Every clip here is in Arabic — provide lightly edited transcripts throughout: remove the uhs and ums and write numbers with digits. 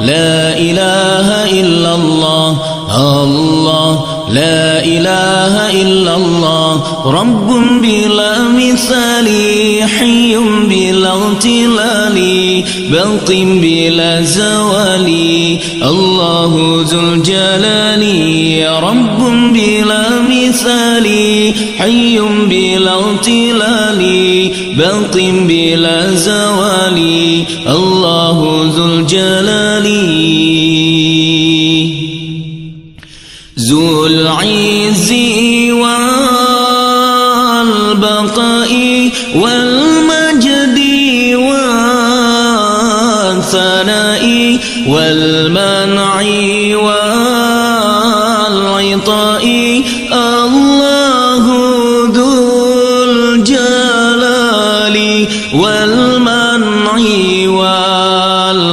لا إله إلا الله الله لا إله إلا الله رب بلا مثال حي بلا امتلال باق بلا زوال الله ذو الجلال رب بلا مثال حي بلا امتلال باق بلا زوال الله ذو الجلال ذو العز والبقاء والمجد والثناء والمنع والعطاء الله ذو الجلال والمنع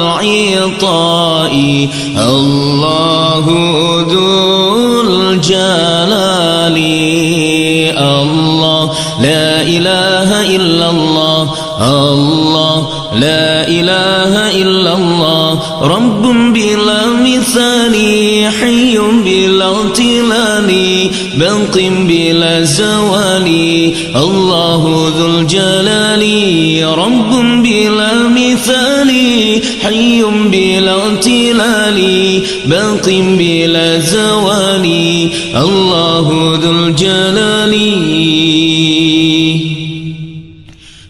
والعطاء الله ذو الجلال الله لا إله إلا الله الله لا إله إلا الله رب بلا مثال حي بلا امتلال باق بلا زوال الله ذو الجلال رب بلا مثال حي بلا امتلال باق بلا زوال الله ذو الجلال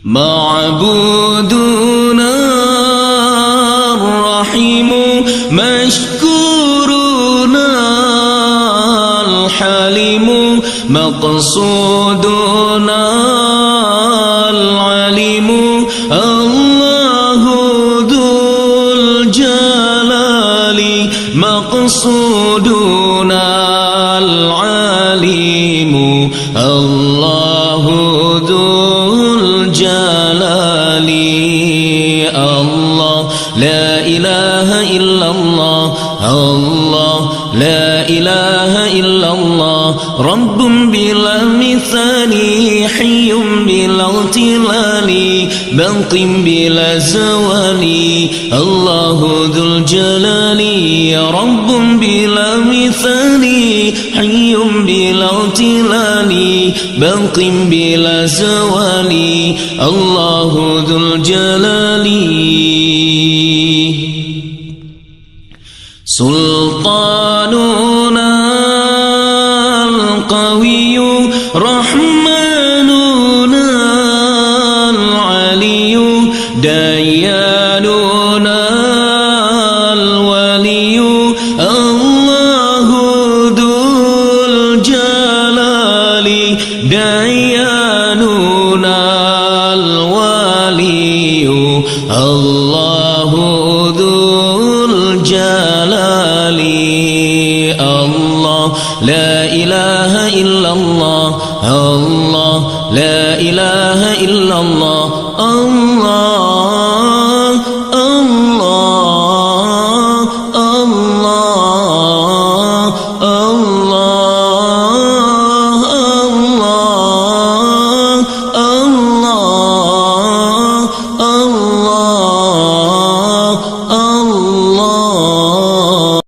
معبودنا الرحيم مشكورنا الحليم مقصودنا العليم الله ذو الجلال مقصودنا العليم الله ذو الجلال الله لا إله إلا الله الله لا إله إلا الله رب بلا مثال حي بلا امتلال باق بلا زوال الله ذو الجلال رب بلا مثال حي بلا امتلال باق بلا زوال الله ذو الجلال سلطاننا القوي رحمننا العلي دياننا الولي الله ذو الجلال دياننا الولي الله ذو الجلال الله لا إله إلا الله الله لا إله إلا الله الله